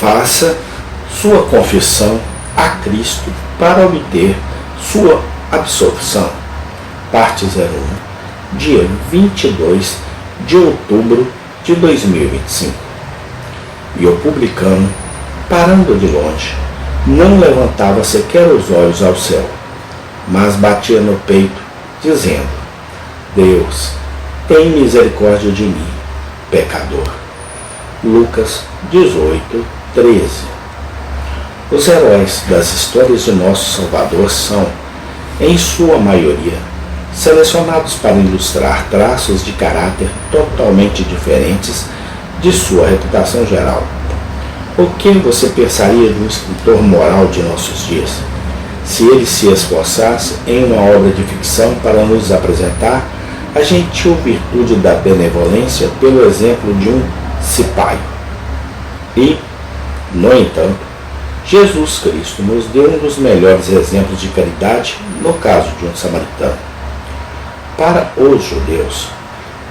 Faça sua confissão a Cristo para obter sua absolvição. Parte 01, dia 22 de outubro de 2025. E o publicano, parando de longe, não levantava sequer os olhos ao céu, mas batia no peito, dizendo: Deus, tem misericórdia de mim, pecador. Lucas 18, 13. Os heróis das histórias de nosso Salvador são, em sua maioria, selecionados para ilustrar traços de caráter totalmente diferentes de sua reputação geral. O que você pensaria de um escritor moral de nossos dias, se ele se esforçasse em uma obra de ficção para nos apresentar a gentil virtude da benevolência pelo exemplo de um cipaio? E, no entanto, Jesus Cristo nos deu um dos melhores exemplos de caridade no caso de um samaritano. Para os judeus,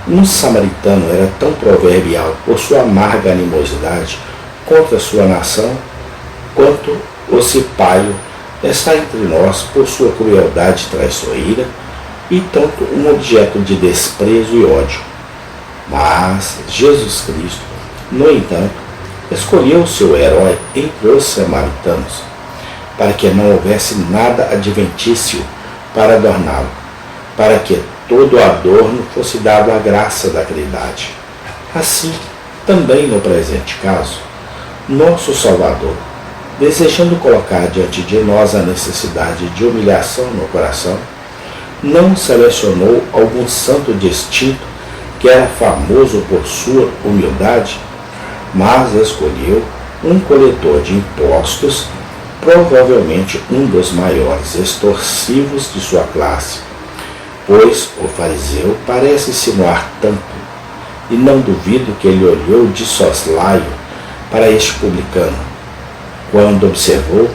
um samaritano era tão proverbial por sua amarga animosidade contra sua nação, quanto o cipaio está entre nós por sua crueldade traiçoeira e tanto um objeto de desprezo e ódio. Mas Jesus Cristo, no entanto, escolheu seu herói entre os samaritanos, para que não houvesse nada adventício para adorná-lo, para que todo adorno fosse dado à graça da caridade. Assim, também no presente caso, nosso Salvador, desejando colocar diante de nós a necessidade de humilhação no coração, não selecionou algum santo distinto que era famoso por sua humildade, mas escolheu um coletor de impostos, provavelmente um dos maiores extorsivos de sua classe, pois o fariseu parece insinuar tanto, e não duvido que ele olhou de soslaio para este publicano, quando observou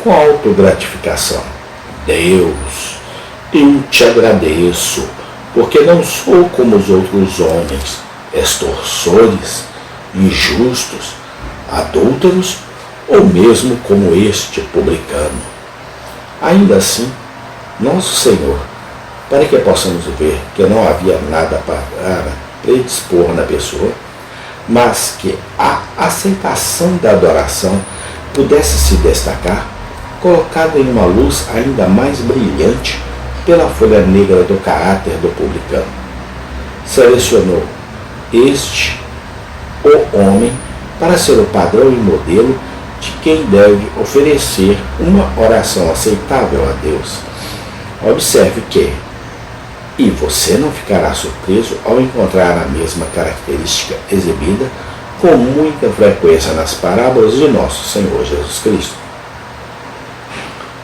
com autogratificação: Deus, eu te agradeço, porque não sou como os outros homens, extorsores, injustos, adúlteros ou mesmo como este publicano. Ainda assim, nosso Senhor, para que possamos ver que não havia nada para predispor na pessoa, mas que a aceitação da adoração pudesse se destacar, colocado em uma luz ainda mais brilhante pela folha negra do caráter do publicano. Selecionou este, o homem, para ser o padrão e modelo de quem deve oferecer uma oração aceitável a Deus. Observe que, e você não ficará surpreso ao encontrar a mesma característica exibida com muita frequência nas parábolas de nosso Senhor Jesus Cristo.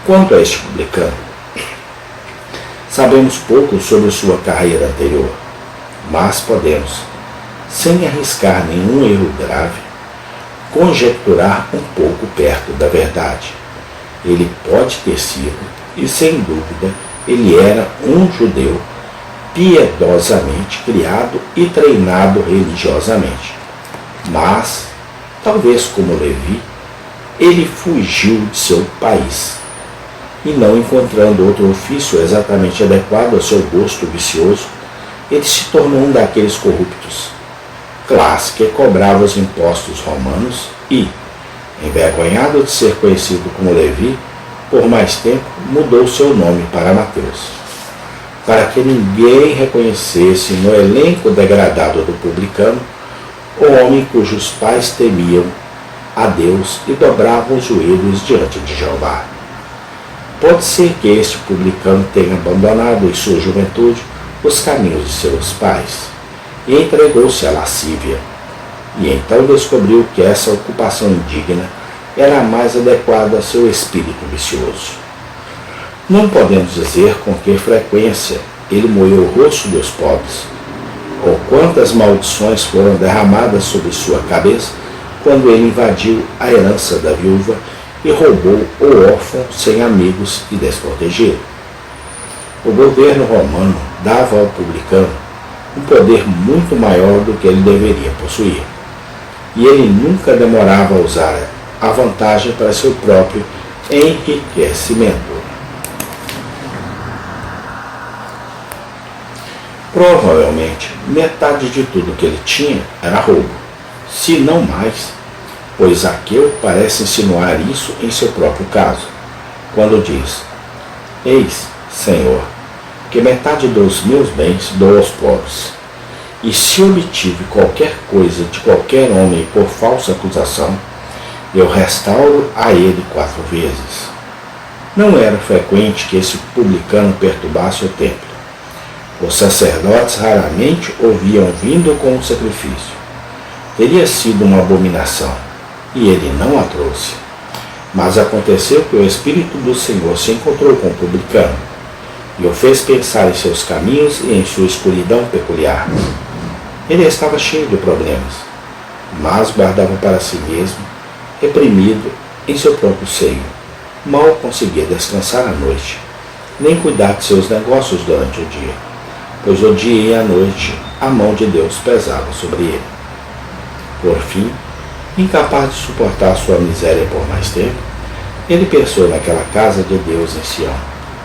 Quanto a este publicano, sabemos pouco sobre sua carreira anterior, mas podemos, sem arriscar nenhum erro grave, conjecturar um pouco perto da verdade. Ele pode ter sido, e sem dúvida, ele era um judeu piedosamente criado e treinado religiosamente. Mas, talvez como Levi, ele fugiu de seu país e, não encontrando outro ofício exatamente adequado ao seu gosto vicioso, ele se tornou um daqueles corruptos, classe que cobrava os impostos romanos e, envergonhado de ser conhecido como Levi, por mais tempo mudou seu nome para Mateus, para que ninguém reconhecesse no elenco degradado do publicano o homem cujos pais temiam a Deus e dobravam os joelhos diante de Jeová. Pode ser que este publicano tenha abandonado em sua juventude os caminhos de seus pais e entregou-se à lascívia, e então descobriu que essa ocupação indigna era a mais adequada ao seu espírito vicioso. Não podemos dizer com que frequência ele moeu o rosto dos pobres, ou quantas maldições foram derramadas sobre sua cabeça quando ele invadiu a herança da viúva e roubou o órfão sem amigos e desprotegido. O governo romano dava ao publicano um poder muito maior do que ele deveria possuir. e ele nunca demorava a usar a vantagem para seu próprio enriquecimento. Provavelmente, metade de tudo que ele tinha era roubo, se não mais, pois Zaqueu parece insinuar isso em seu próprio caso, quando diz: Eis, Senhor, que metade dos meus bens dou aos pobres, e se obtive qualquer coisa de qualquer homem por falsa acusação, eu restauro a ele 4 vezes. Não era frequente que esse publicano perturbasse o templo. Os sacerdotes raramente o viam vindo com o sacrifício. Teria sido uma abominação, e ele não a trouxe. Mas aconteceu que o Espírito do Senhor se encontrou com o publicano, e o fez pensar em seus caminhos e em sua escuridão peculiar. Ele estava cheio de problemas, mas guardava para si mesmo, reprimido em seu próprio seio. Mal conseguia descansar à noite, nem cuidar de seus negócios durante o dia, pois o dia e a noite a mão de Deus pesava sobre ele. Por fim, incapaz de suportar sua miséria por mais tempo, ele pensou naquela casa de Deus em Sião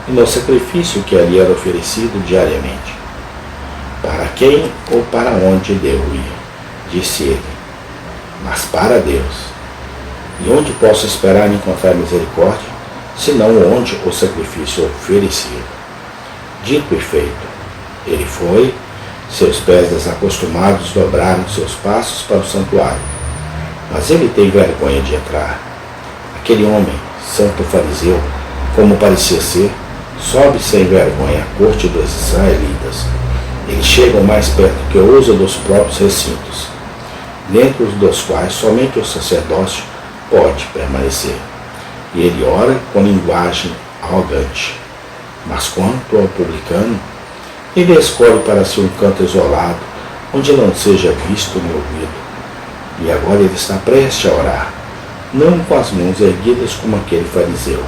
e no sacrifício que ali era oferecido diariamente. Para quem ou para onde devo ir? Disse ele. Mas para Deus. E onde posso esperar encontrar misericórdia, senão onde o sacrifício oferecido? Dito e feito, ele foi, seus pés desacostumados dobraram seus passos para o santuário. Mas ele tem vergonha de entrar. Aquele homem, santo fariseu, como parecia ser, sobe sem vergonha à corte dos israelitas. Eles chegam mais perto que o uso dos próprios recintos, dentro dos quais somente o sacerdócio pode permanecer. E ele ora com linguagem arrogante. Mas quanto ao publicano, ele escolhe para si um canto isolado, onde não seja visto nem ouvido. E agora ele está prestes a orar, não com as mãos erguidas como aquele fariseu,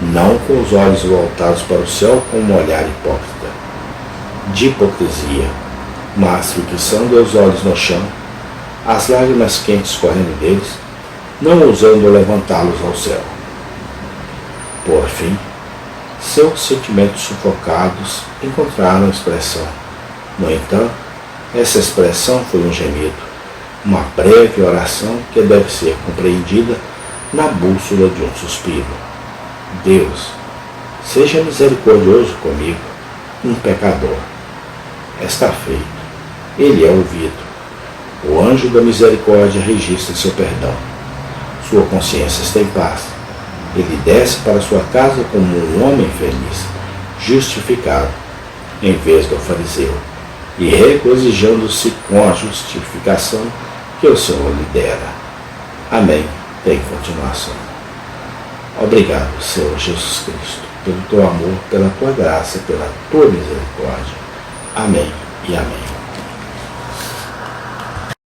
não com os olhos voltados para o céu com um olhar hipócrita, de hipocrisia, mas fixando os olhos no chão, as lágrimas quentes correndo deles, não ousando levantá-los ao céu. Por fim, seus sentimentos sufocados encontraram expressão. No entanto, essa expressão foi um gemido, uma breve oração que deve ser compreendida na bússola de um suspiro. Deus, seja misericordioso comigo, um pecador. Está feito. Ele é ouvido. O anjo da misericórdia registra seu perdão. Sua consciência está em paz. Ele desce para sua casa como um homem feliz, justificado, em vez do fariseu, e regozijando-se com a justificação que o Senhor lhe dera. Amém. Tem continuação. Obrigado, Senhor Jesus Cristo, pelo teu amor, pela tua graça, pela tua misericórdia. Amém e amém.